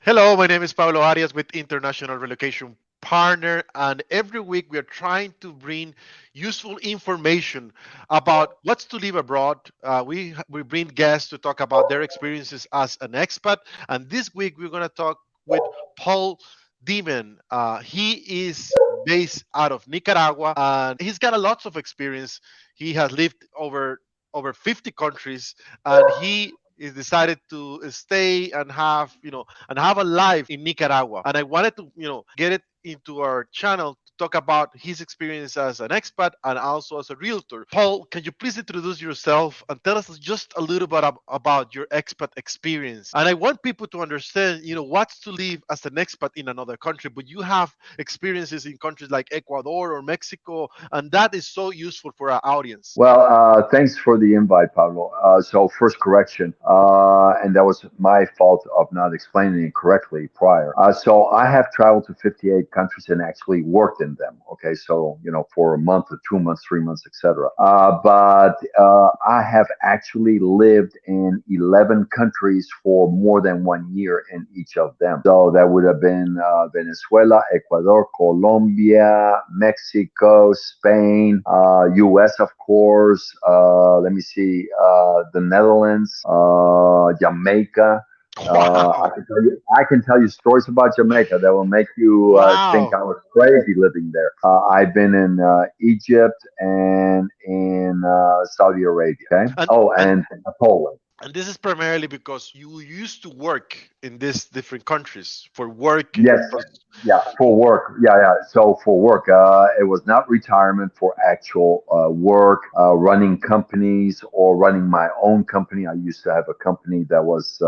Hello, my name is Pablo Arias with International Relocation Partner, and every week we are trying to bring useful information about what's to live abroad. We bring guests to talk about their experiences as an expat, and this week we're going to talk with Paul Daemen. He is based out of Nicaragua, and he's got a lots of experience. He has lived over 50 countries, and he is decided to stay and have a life in Nicaragua. And I wanted to, get it into our channel to talk about his experience as an expat and also as a realtor. Paul, can you please introduce yourself and tell us just a little bit about your expat experience? And I want people to understand, what's to live as an expat in another country, but you have experiences in countries like Ecuador or Mexico, and that is so useful for our audience. Well, thanks for the invite, Pablo. So first correction, and that was my fault of not explaining it correctly prior. So I have traveled to 58 countries and actually worked in them. Okay, so for a month or 2 months, 3 months, etc. But I have actually lived in 11 countries for more than 1 year in each of them. So that would have been Venezuela, Ecuador, Colombia, Mexico, Spain, U.S. of course. Let me see, the Netherlands, Jamaica. Wow. I can tell you stories about Jamaica that will make you think Wow. I was crazy living there. I've been in Egypt and in Saudi Arabia. Okay. And Oh, and and Poland. And this is primarily because you used to work in these different countries for work. Yes, yeah, for work. Yeah, yeah. So for work, it was not retirement for actual work, running companies or running my own company. I used to have a company that was,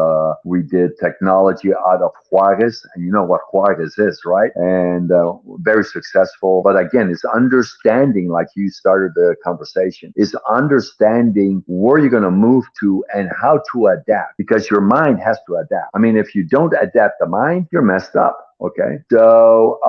we did technology out of Juarez, and you know what Juarez is, right? And very successful. But again, it's understanding, like you started the conversation, is understanding where you're going to move to and how to adapt because your mind has to adapt. I mean, if you don't adapt the mind, you're messed up. Okay. So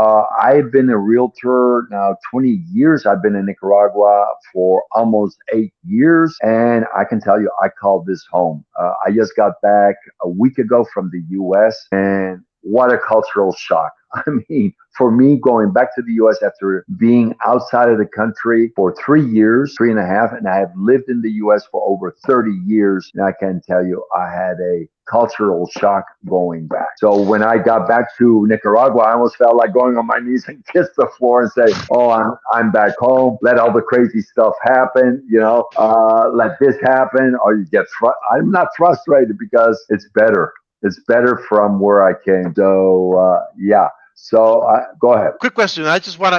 I've been a realtor now 20 years. I've been in Nicaragua for almost 8 years. And I can tell you, I call this home. I just got back a week ago from the US, and what a cultural shock. I mean, for me, going back to the US after being outside of the country for 3 years, 3.5, and I have lived in the US for over 30 years, and I can tell you, I had a cultural shock going back. So when I got back to Nicaragua, I almost felt like going on my knees and kiss the floor and say, "Oh, I'm back home. Let all the crazy stuff happen. Let this happen." Or you get I'm not frustrated because it's better. It's better from where I came. So yeah. So go ahead. Quick question. I just want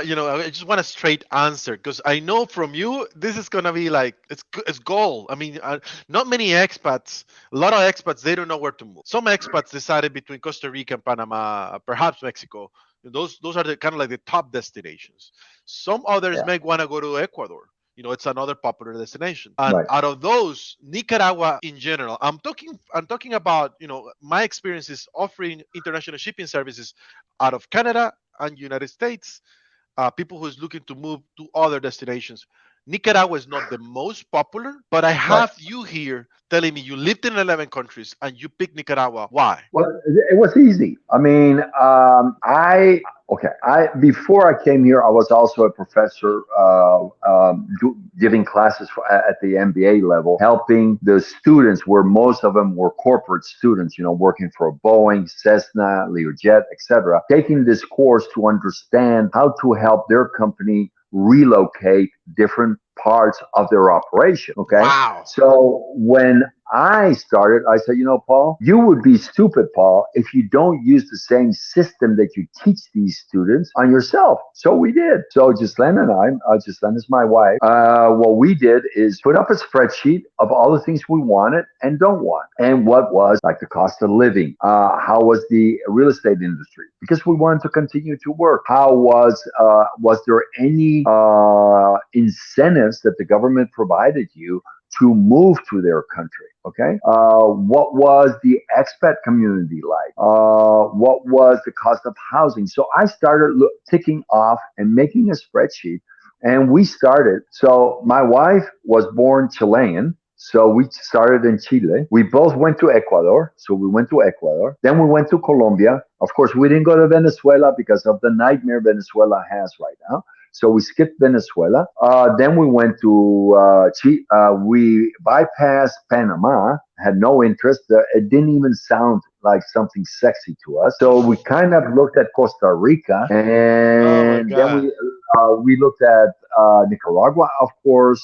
a straight answer because I know from you this is gonna be like it's gold. I mean, not many expats. A lot of expats they don't know where to move. Some expats decided between Costa Rica and Panama, perhaps Mexico. Those are the kind of like the top destinations. Some others Yeah. may want to go to Ecuador. It's another popular destination. And Right. out of those, Nicaragua in general, I'm talking about, my experiences offering international shipping services out of Canada and United States, people who's looking to move to other destinations. Nicaragua is not the most popular, but I Right. have you here telling me you lived in 11 countries and you picked Nicaragua. Why? Well, it was easy. I mean, okay. I before I came here, I was also a professor, giving classes at the MBA level, helping the students, where most of them were corporate students, working for Boeing, Cessna, Learjet, etc. Taking this course to understand how to help their company relocate different parts of their operation. Okay. Wow. So when I started, I said, Paul, you would be stupid, Paul, if you don't use the same system that you teach these students on yourself. So we did. So Ghislaine and Ghislaine is my wife. What we did is put up a spreadsheet of all the things we wanted and don't want, and what was like the cost of living. How was the real estate industry? Because we wanted to continue to work. How was there any incentives that the government provided you to move to their country? Okay. What was the expat community like? What was the cost of housing? So I started ticking off and making a spreadsheet, and we started. So my wife was born Chilean. So we started in Chile. We both went to Ecuador. So we went to Ecuador. Then we went to Colombia. Of course, we didn't go to Venezuela because of the nightmare Venezuela has right now. So we skipped Venezuela. Then we went to we bypassed Panama. Had no interest. It didn't even sound like something sexy to us. So we kind of looked at Costa Rica, Oh my and then God. we looked at Nicaragua, of course,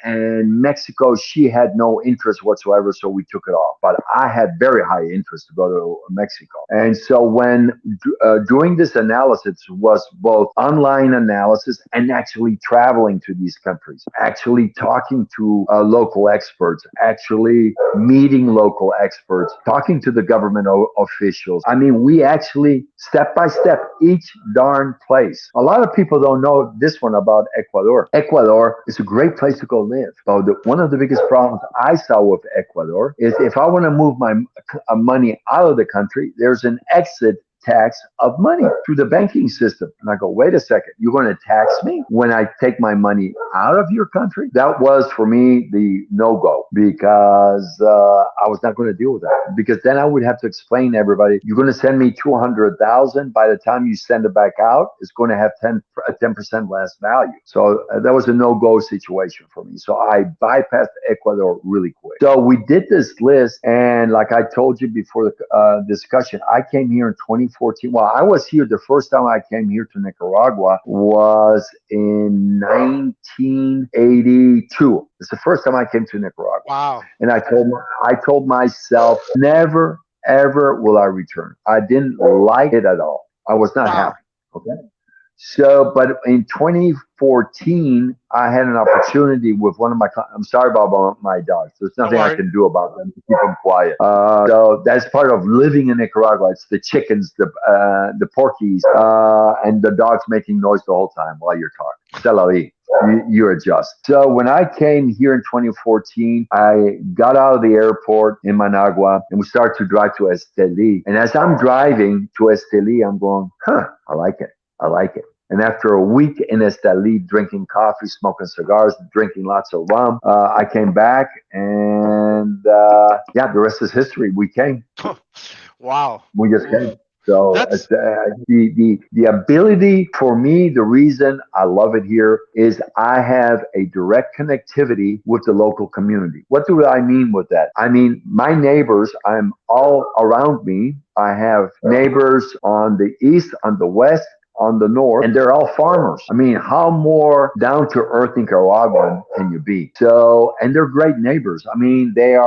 and Mexico. She had no interest whatsoever, so we took it off. But I had very high interest to go to Mexico, and so when doing this analysis was both online analysis and actually traveling to these countries, actually talking to local experts, actually meeting local experts, talking to the government officials. I mean, we actually step by step each darn place. A lot of people don't know this one about Ecuador. Ecuador is a great place to go live. So one of the biggest problems I saw with Ecuador is if I want to move my money out of the country, there's an exit tax of money through the banking system. And I go, wait a second, you're going to tax me when I take my money out of your country? That was for me the no go because I was not going to deal with that. Because then I would have to explain to everybody, you're going to send me 200,000. By the time you send it back out, it's going to have 10% less value. So that was a no go situation for me. So I bypassed Ecuador really quick. So we did this list. And like I told you before the discussion, I came here in 2014. Well, I was here the first time I came here to Nicaragua was in 1982. It's the first time I came to Nicaragua. Wow. And I told myself, never, ever will I return. I didn't like it at all. I was not Wow. happy. Okay. So, but in 2014, I had an opportunity with one of my. I'm sorry about my dogs. There's Don't nothing I worry. can do about them to keep them quiet. So that's part of living in Nicaragua. It's the chickens, the porkies, and the dogs making noise the whole time while you're talking. C'est la vie. You adjust. So when I came here in 2014, I got out of the airport in Managua and we started to drive to Esteli. And as I'm driving to Esteli, I'm going, I like it. I like it. And after a week in Esteli, drinking coffee, smoking cigars, drinking lots of rum, I came back and yeah, the rest is history. We came. Wow. We just came. So That's the ability for me, the reason I love it here is I have a direct connectivity with the local community. What do I mean with that? I mean, my neighbors, I'm all around me. I have neighbors on the east, on the west, on the north, and they're all farmers. I mean, how more down to earth Nicaraguan can you be? So, and they're great neighbors. I mean, they're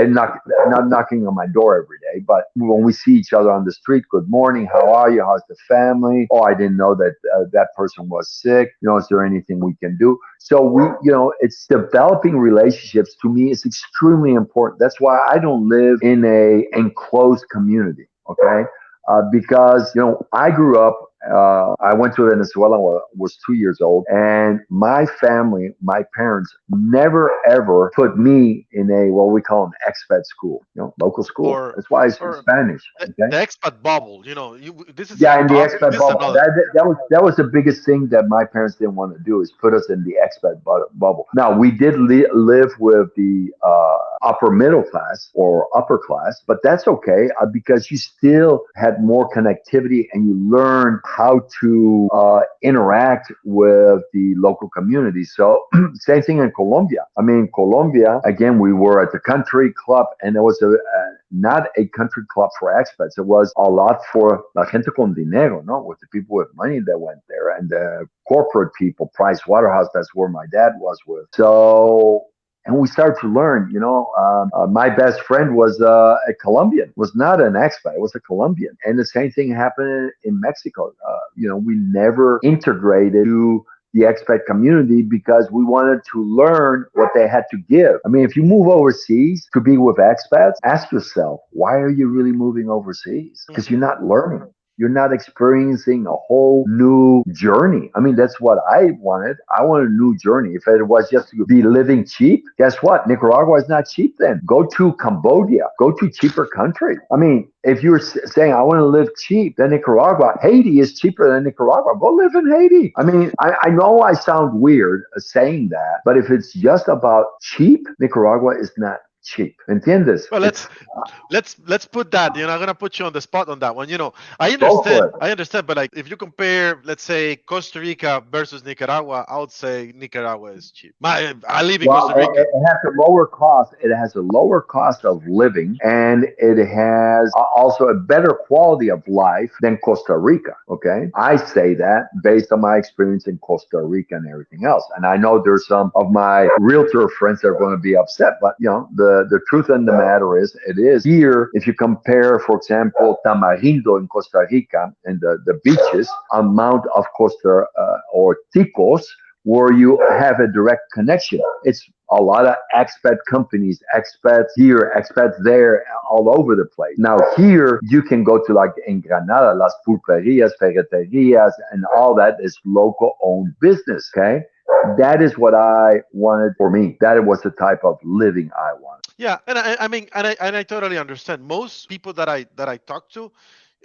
not knocking on my door every day, but when we see each other on the street, good morning, how are you? How's the family? Oh, I didn't know that that person was sick. You know, is there anything we can do? So it's developing relationships to me is extremely important. That's why I don't live in a enclosed community. Okay. Because I grew up. I went to Venezuela when I was 2 years old, and my family, my parents, never ever put me in a what we call an expat school, local school. or That's why I speak or Spanish. the Okay. expat bubble. This is a Yeah, in the topic. expat This is bubble. another. That was the biggest thing that my parents didn't want to do is put us in the expat bubble. Now we did live with the upper middle class or upper class, but that's okay because you still had more connectivity and you learned how to interact with the local community. So same thing in Colombia. I mean, Colombia again, we were at the country club, and there was not a country club for expats. It was a lot for la gente con dinero, no, with the people with money that went there and the corporate people. Price Waterhouse, that's where my dad was with. So. And we started to learn, my best friend was a Colombian, was not an expat, was a Colombian. And the same thing happened in Mexico. We never integrated to the expat community because we wanted to learn what they had to give. I mean, if you move overseas to be with expats, ask yourself, why are you really moving overseas? Because Mhm. you're not learning. You're not experiencing a whole new journey. I mean, that's what I wanted. I wanted a new journey. If it was just to be living cheap, guess what? Nicaragua is not cheap then. Go to Cambodia, go to cheaper country. I mean, if you're saying I want to live cheap, then Nicaragua, Haiti is cheaper than Nicaragua. Go live in Haiti. I mean, I know I sound weird saying that, but if it's just about cheap, Nicaragua is not cheap. ¿Entiendes? Well, It's let's put that. I'm gonna put you on the spot on that one. I go for understand, it. I understand, but like if you compare, let's say Costa Rica versus Nicaragua, I would say Nicaragua is cheap. I live in Well, Costa Rica. it has a lower cost. It has a lower cost of living, and it has also a better quality of life than Costa Rica. Okay, I say that based on my experience in Costa Rica and everything else. And I know there's some of my realtor friends that are going to be upset, but the truth in the matter is, it is here. If you compare, for example, Tamarindo in Costa Rica and the beaches, amount of Costa or Ticos where you have a direct connection. It's a lot of expat companies, expats here, expats there, all over the place. Now here you can go to like in Granada, Las Pulperias, Ferreterias, and all that is local owned business. Okay. That is what I wanted for me. That was the type of living I wanted. Yeah, and I mean, and I totally understand. Most people that I talk to,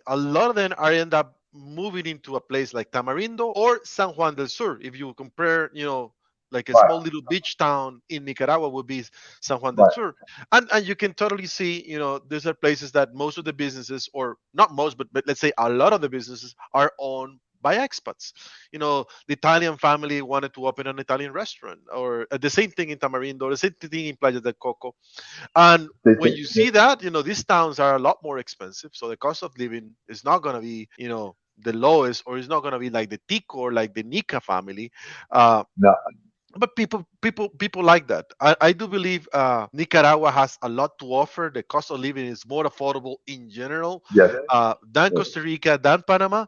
a lot of them are end up moving into a place like Tamarindo or San Juan del Sur. If you compare, like a Right, small little beach town in Nicaragua would be San Juan del right. Sur, and you can totally see, these are places that most of the businesses, or not most, but let's say a lot of the businesses are owned by expats. The Italian family wanted to open an Italian restaurant, or the same thing in Tamarindo, the same thing in Playa del Coco. And The, when the, you the, see that, these towns are a lot more expensive. So the cost of living is not going to be, the lowest, or it's not going to be like the Tico or like the Nika family. Uh, no, but people like that. I do believe Nicaragua has a lot to offer. The cost of living is more affordable in general yes, than yes, Costa Rica, than Panama.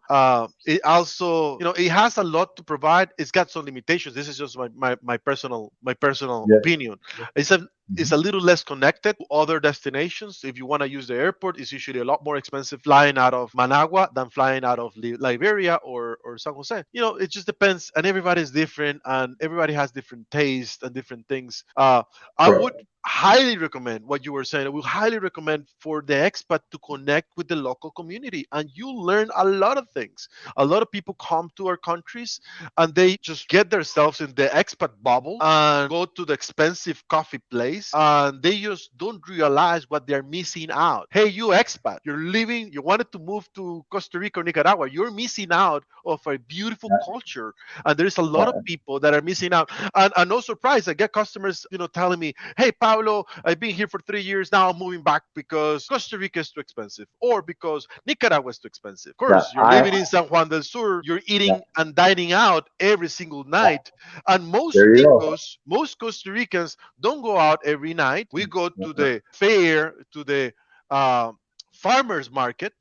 It also, it has a lot to provide. It's got some limitations. This is just my personal yes. opinion. It's a it's Mhm. a little less connected to other destinations. If you want to use the airport, it's usually a lot more expensive flying out of Managua than flying out of Liberia or San Jose. It just depends, and everybody's different, and everybody has different tastes and different things. I would Correct. highly recommend what you were saying. I would highly recommend for the expat to connect with the local community, and you learn a lot of things. A lot of people come to our countries and they just get themselves in the expat bubble and go to the expensive coffee place, and they just don't realize what they're missing out. Hey, you expat, you wanted to move to Costa Rica or Nicaragua, you're missing out of a beautiful culture, and there's a lot of Right. people that are missing out. And no surprise, I get customers, telling me, "Hey, Pablo, I've been here for 3 years now. I'm moving back because Costa Rica is too expensive, or because Nicaragua is too expensive." Of Yeah, course, you're living in San Juan del Sur. You're yeah. eating and dining out every single Yeah. night, and most There you go. Ticos, most Costa Ricans don't go out every night. We go to Yeah. the fair, to the uh, farmers market.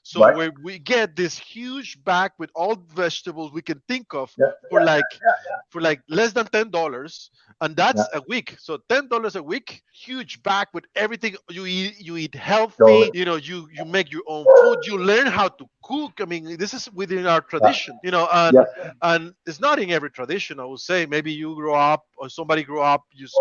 So Right. where we get this huge bag with all the vegetables we can think of Yeah, for yeah, like less than $10, and yeah. that's a week. So $10 a week, huge bag with everything you eat. You eat healthy. So, You make your own food. You learn how to cook. I mean, this is within our yeah, tradition. And yeah. it's not in every tradition. I would say maybe you grow up or somebody grew up just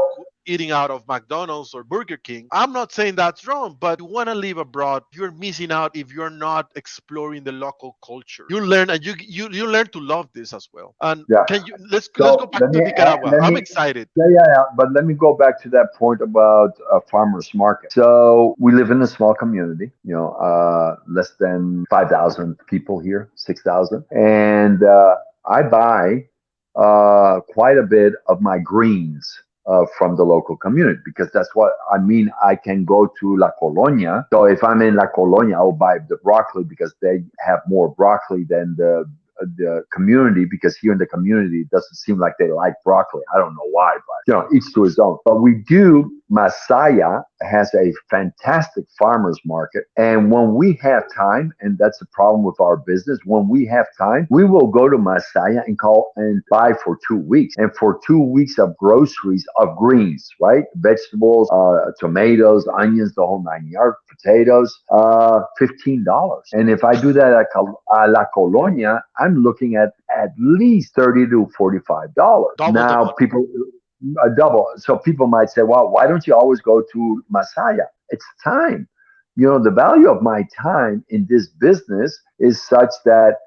eating out of McDonald's or Burger King. I'm not saying that's wrong, but you want to live abroad, you're missing out if you're not exploring the local culture. You learn, and you learn to love this as well. And Yeah. can you let's go So back to Nicaragua. let I'm me excited. yeah, yeah, yeah. But let me go back to that point about farmers market. So we live in a small community, less than 5,000 people here, 6,000, and I buy quite a bit of my greens. From the local community, because that's what I mean. I can go to La Colonia. So if I'm in La Colonia, I'll buy the broccoli because they have more broccoli than the community, because here in the community it doesn't seem like they like broccoli. I don't know why, but each to his own. But we do. Masaya has a fantastic farmers market, and when we have time, and that's the problem with our business, when we have time, we will go to Masaya and call and buy for 2 weeks, and for 2 weeks of groceries of greens, right? Vegetables, tomatoes, onions, the whole 9 yards, potatoes, $15. And if I do that at La Colonia, I'm looking at least 30 to $45. Double the Now, money. people, a double. So people might say, well, why don't you always go to Masaya? It's time. The value of my time in this business is such that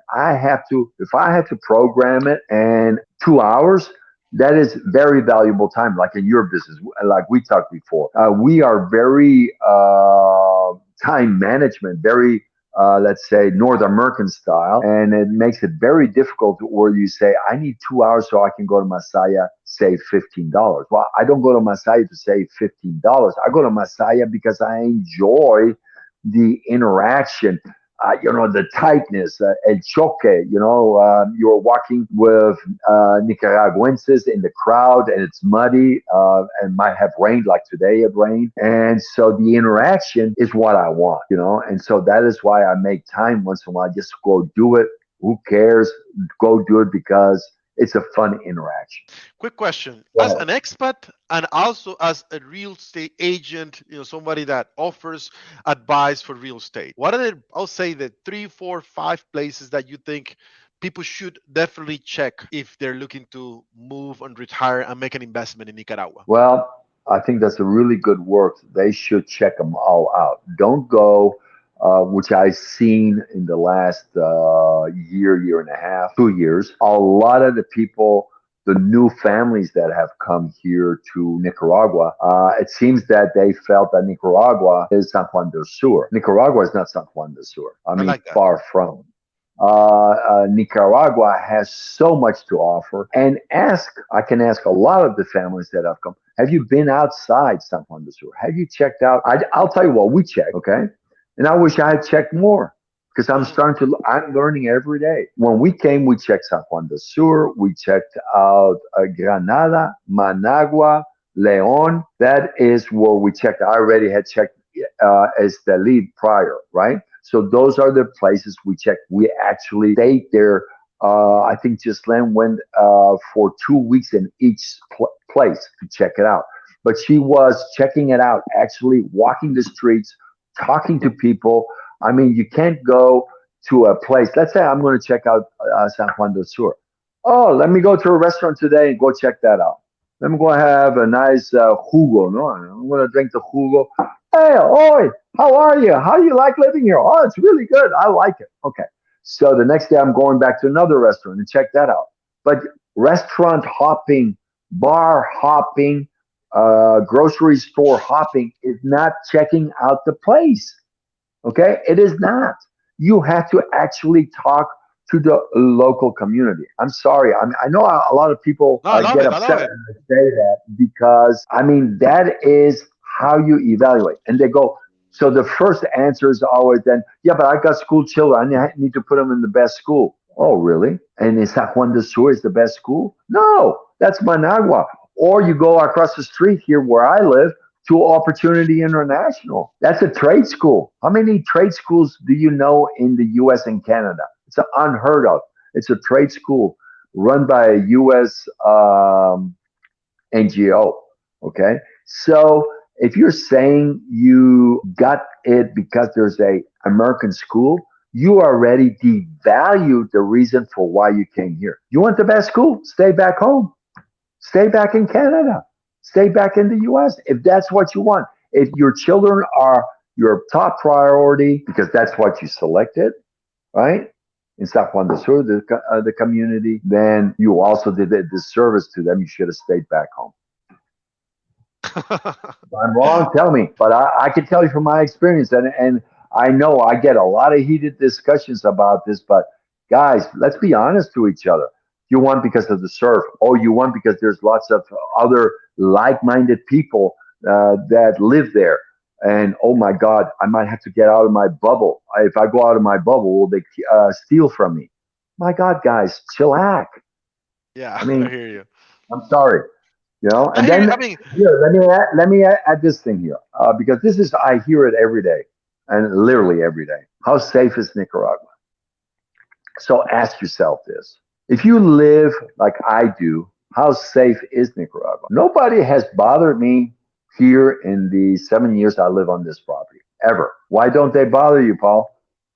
if I have to program it and 2 hours, that is very valuable time, like in your business, like we talked before. We are very time management, very let's say North American style, and it makes it very difficult where you say, I need 2 hours so I can go to Masaya, save $15. Well, I don't go to Masaya to save $15. I go to Masaya because I enjoy the interaction, the tightness, el choque, you're walking with Nicaraguenses in the crowd and it's muddy and might have rained like today it rained. And so the interaction is what I want, and so that is why I make time once in a while, just go do it. Who cares? Go do it because it's a fun interaction. Quick question. As Right. an expat and also as a real estate agent, somebody that offers advice for real estate, what are I'll say the three, four, five places that you think people should definitely check if they're looking to move and retire and make an investment in Nicaragua? Well, I think that's a really good work. They should check them all out. Don't go, which I've seen in the last year and a half, 2 years. A lot of the people, the new families that have come here to Nicaragua, it seems that they felt that Nicaragua is San Juan del Sur. Nicaragua is not San Juan del Sur. I I mean, like that. far from. Nicaragua has so much to offer. And I can ask a lot of the families that have come, have you been outside San Juan del Sur? Have you checked out? I'll tell you what we check, okay? And I wish I had checked more because Mhm. I'm learning every day. When we came, we checked San Juan del Sur, we checked out Granada, Managua, Leon. That is where we checked. I already had checked as the lead prior, right? So those are the places we check. We actually stayed there. I think Ghislaine went for 2 weeks in each place to check it out. But she was checking it out, actually walking the streets, talking to people. I mean, you can't go to a place. Let's say I'm going to check out San Juan del Sur. Oh, let me go to a restaurant today and go check that out. Let me go have a nice jugo. No, I'm going to drink the jugo. Hey, oi, how are you? How do you like living here? Oh, it's really good. I like it. Okay. So the next day I'm going back to another restaurant and check that out. But restaurant hopping, bar hopping, grocery store hopping is not checking out the place. Okay. It is not. You have to actually talk to the local community. I'm sorry. I know a lot of people No, I love get it. I love upset it. when I say that because, I mean, that is how you evaluate. And they go, so the first answer is always then, yeah, but I got school children. I need to put them in the best school. Oh, really? And is San Juan de Sur is the best school? No, that's Managua. Or you go across the street here where I live to Opportunity International. That's a trade school. How many trade schools do you know in the US and Canada? It's unheard of. It's a trade school run by a US NGO. Okay. So if you're saying you got it because there's a American school, you already devalued the reason for why you came here. You want the best school? Stay back home. Stay back in Canada. Stay back in the US if that's what you want. If your children are your top priority because that's what you selected, right? In San Juan del Sur, the community, then you also did a disservice to them. You should have stayed back home. If I'm wrong, tell me. But I can tell you from my experience, and I know I get a lot of heated discussions about this. But guys, let's be honest to each other. You won because of the surf. Oh, you won because there's lots of other like-minded people that live there. And oh my God, I might have to get out of my bubble. If I go out of my bubble, will they steal from me? My God, guys, chillax. Yeah, I I mean, hear you. I'm sorry. I And hear you. then I mean, here, let me add this thing here because this is I hear it every day and literally every day. How safe is Nicaragua? So ask yourself this: if you live like I do, how safe is Nicaragua? Nobody has bothered me here in the 7 years I live on this property ever. Why don't they bother you, Paul?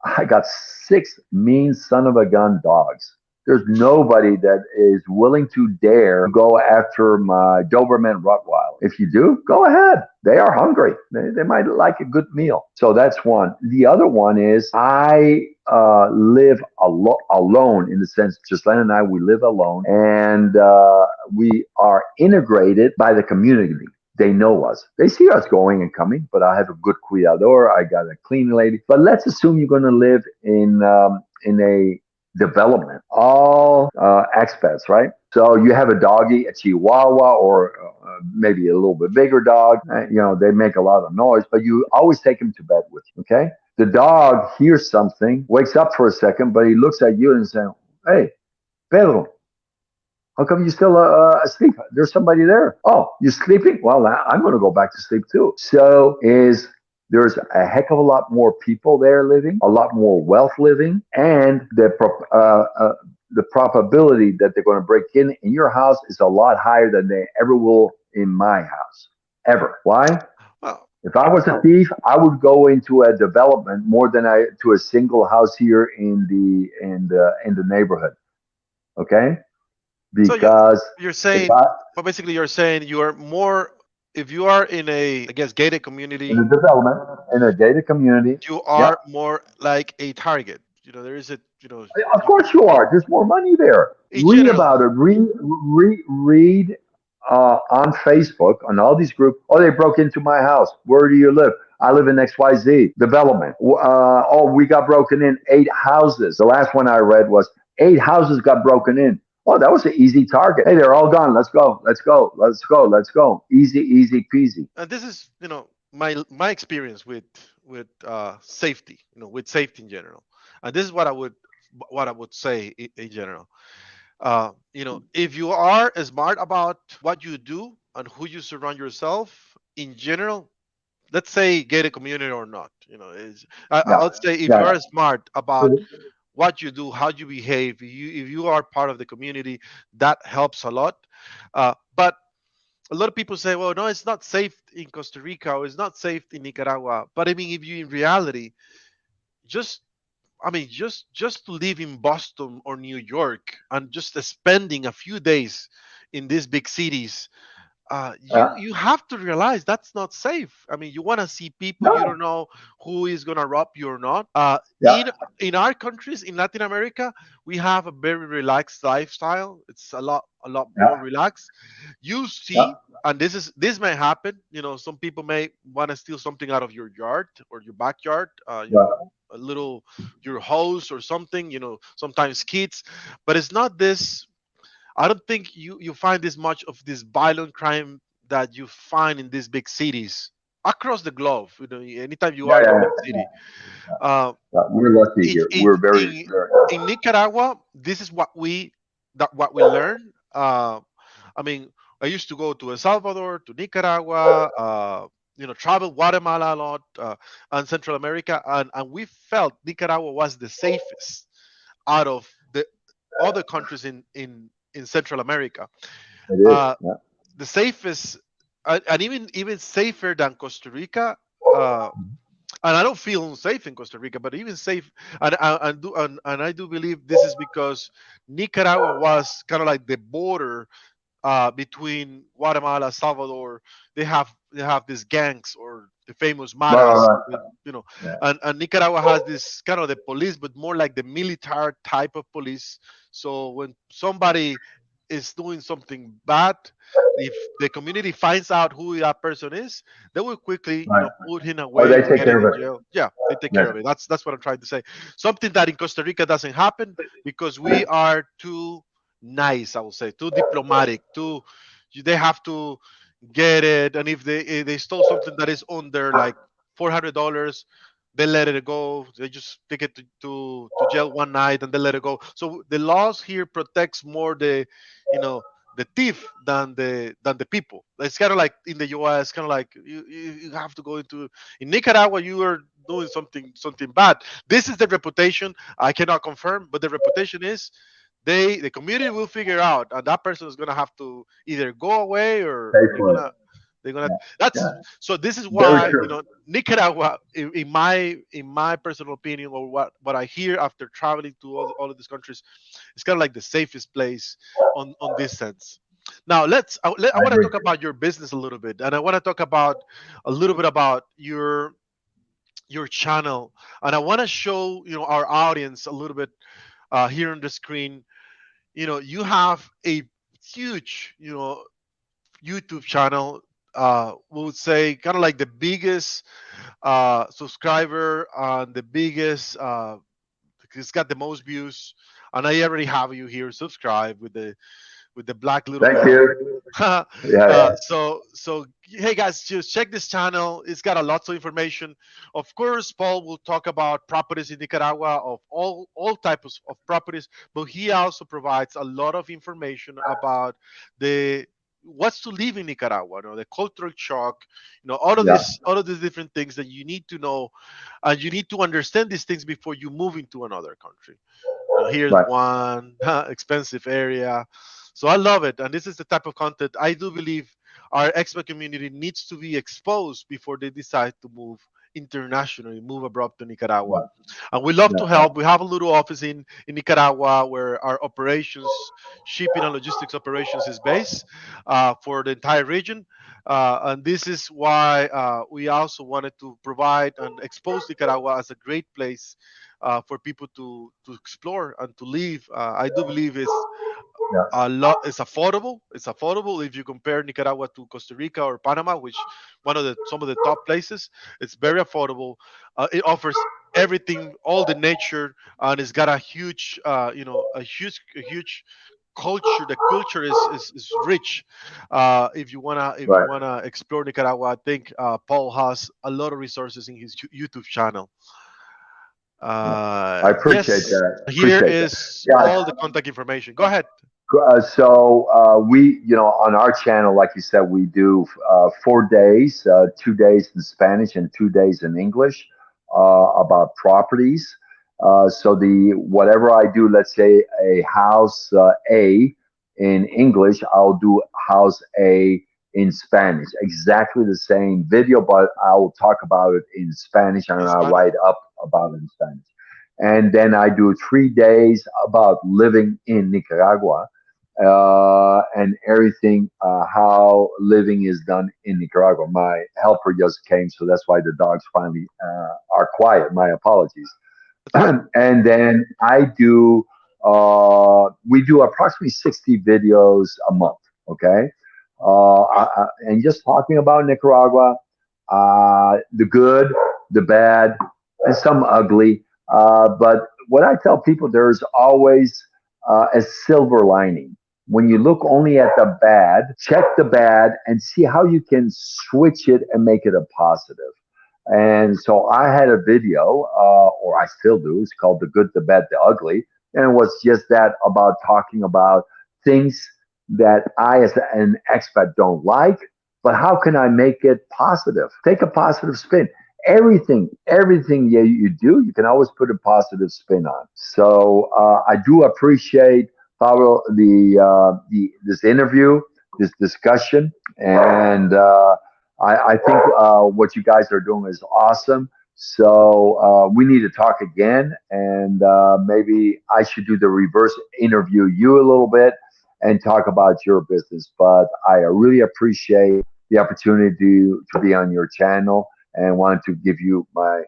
I got six mean son of a gun dogs. There's nobody that is willing to dare go after my Doberman Rottweiler. If you do, go ahead. They are hungry. They might like a good meal. So that's one. The other one is I live alone in the sense, just Len and I, we live alone, and we are integrated by the community. They know us. They see us going and coming, but I have a good cuidador. I got a cleaning lady. But let's assume you're going to live in a development, all expats, right? So you have a doggy, a Chihuahua, or maybe a little bit bigger dog. They make a lot of noise, but you always take him to bed with you. Okay. The dog hears something, wakes up for a second, but he looks at you and says, "Hey, Pedro, how come you still asleep? There's somebody there. Oh, you're sleeping? Well, I'm going to go back to sleep too." So there's a heck of a lot more people there living, a lot more wealth living, and the probability that they're going to break in your house is a lot higher than they ever will in my house. Ever. Why? Well, If I was a thief, I would go into a development more than I to a single house here in the neighborhood. Okay? so Because you're if saying, I well, basically, you're saying you are more, if you are in a, I guess, gated in a community, development in a gated community, you yeah, are more like a target. There is a, of you, course you are. There's more money there. in Read general. about it. Read on Facebook on all these groups. Oh, they broke into my house. Where do you live? I live in XYZ development. Oh, we got broken in 8 houses. The last one I read was 8 houses got broken in. Oh, that was an easy target. Hey, they're all gone. Let's go. Let's go. Let's go. Let's go. Easy, easy peasy. And this is, my experience with safety, with safety in general. And this is what I would say in general. If you are smart about what you do and who you surround yourself in general, let's say gated community or not, Yeah. I'd say if you Yeah. are smart about what you do, how you behave, if you are part of the community, that helps a lot. But a lot of people say, well, no, it's not safe in Costa Rica or it's not safe in Nicaragua. But I mean, if you in reality, just just to live in Boston or New York and just spending a few days in these big cities, you Yeah. you have to realize that's not safe. I mean, you want to see people, you don't No. know who is gonna rob you or not. Yeah. In our countries in Latin America, we have a very relaxed lifestyle. It's a lot more Yeah. relaxed. You Yeah. see, and this may happen. Some people may want to steal something out of your yard or your backyard. Yeah. A little your hose or something. Sometimes kids, but it's not this. I don't think you find this much of this violent crime that you find in these big cities across the globe. Anytime you Yeah. are in a Yeah. big city. Uh, Yeah. We're lucky in here. in We're very, in, very in Nicaragua, this is what we learn. I mean, I used to go to El Salvador, to Nicaragua, travel Guatemala a lot, and Central America, and we felt Nicaragua was the safest out of the other countries in Central America. it is. Uh, Yeah. the safest, and even safer than Costa Rica. Uh, and I don't feel unsafe in Costa Rica, but even safe, and I do believe this is because Nicaragua was kind of like the border between Guatemala, Salvador. They have these gangs or the famous Right. maras Right. with Right. and Nicaragua has this kind of the police, but more like the military type of police. So when somebody is doing something bad, if the community finds out who that person is, they will quickly, Right. put him Oh, away they or take get care him in of it. jail. Yeah, they take care Yeah. of it. That's what I'm trying to say. Something that in Costa Rica doesn't happen because we are too nice, I would say, too diplomatic, too. They have to get it, and if they stole something that is under like $400, they let it go. They just take it to jail one night and they let it go. So the laws here protects more you know the thief than the people. It's kind of like in the US, kind of like you have to go into in Nicaragua. You are doing something bad. This is the reputation. I cannot confirm, but the reputation is the community will figure out, and that person is gonna have to either go away or Pay they're for it. gonna. They're gonna. Yeah. That's Yeah. so. This is Very why true. Nicaragua, in my personal opinion, or what I hear after traveling to all of these countries, it's kind of like the safest place on this sense. Now I I want to agree. talk about your business a little bit, and I want to talk about a little bit about your channel, and I want to show our audience a little bit here on the screen. You have a huge YouTube channel. We would say kind of like the biggest subscriber and the biggest. It's got the most views, and I already have you here subscribed with the black little Thank bell. you. Yeah, yeah, So hey guys, just check this channel. It's got a lots of information. Of course, Paul will talk about properties in Nicaragua of all types of properties, but he also provides a lot of information about the what's to live in Nicaragua, the cultural shock, yeah. all of these different things that you need to know, and you need to understand these things before you move into another country. Here's Right. one expensive area. So I love it, and this is the type of content I do believe our expat community needs to be exposed before they decide to move internationally, move abroad to Nicaragua. Right. And we love Yeah, to yeah, help. We have a little office in Nicaragua where our operations, shipping and logistics operations, is based for the entire region. And this is why we also wanted to provide and expose Nicaragua as a great place for people to explore and to live. I do believe yeah. a lot. It's affordable. It's affordable if you compare Nicaragua to Costa Rica or Panama, which some of the top places. It's very affordable. It offers everything, all the nature, and it's got a huge, a huge culture. The culture is rich. If you wanna Right. explore Nicaragua, I think Paul has a lot of resources in his YouTube channel. Yeah. I appreciate Yes, that. here Appreciate that. is Yeah. all the contact information. Go ahead. We, on our channel, like you said, we do 4 days, 2 days in Spanish and 2 days in English about properties. So the whatever I do, let's say a house A in English, I'll do house A in Spanish. Exactly the same video, but I will talk about it in Spanish and In I'll Spanish. write up about it in Spanish. And then I do 3 days about living in Nicaragua and everything, how living is done in Nicaragua. My helper just came, so that's why the dogs finally are quiet. My apologies. That's okay. And then we do approximately 60 videos a month. Okay. And just talking about Nicaragua, the good, the bad, and some ugly. But what I tell people, there's always a silver lining. When you look only at the bad, check the bad and see how you can switch it and make it a positive. And so I had a video, or I still do. It's called "The Good, the Bad, the Ugly," and it was just that about talking about things that I, as an expat, don't like. But how can I make it positive? Take a positive spin. Everything you do, you can always put a positive spin on. So I do appreciate Pablo the this interview, this discussion, and I think what you guys are doing is awesome. So we need to talk again, and maybe I should do the reverse interview you a little bit and talk about your business. But I really appreciate the opportunity to be on your channel and wanted to give you my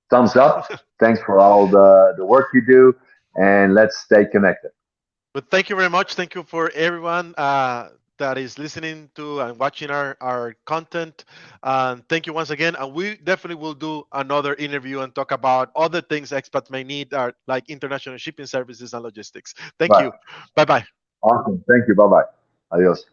thumbs up. Thanks for all the work you do, and let's stay connected. But thank you very much. Thank you for everyone that is listening to and watching our content. And thank you once again. And we definitely will do another interview and talk about other things expats may need, are like international shipping services and logistics. Thank Right. you. Bye bye. Awesome. Thank you. Bye bye. Adios.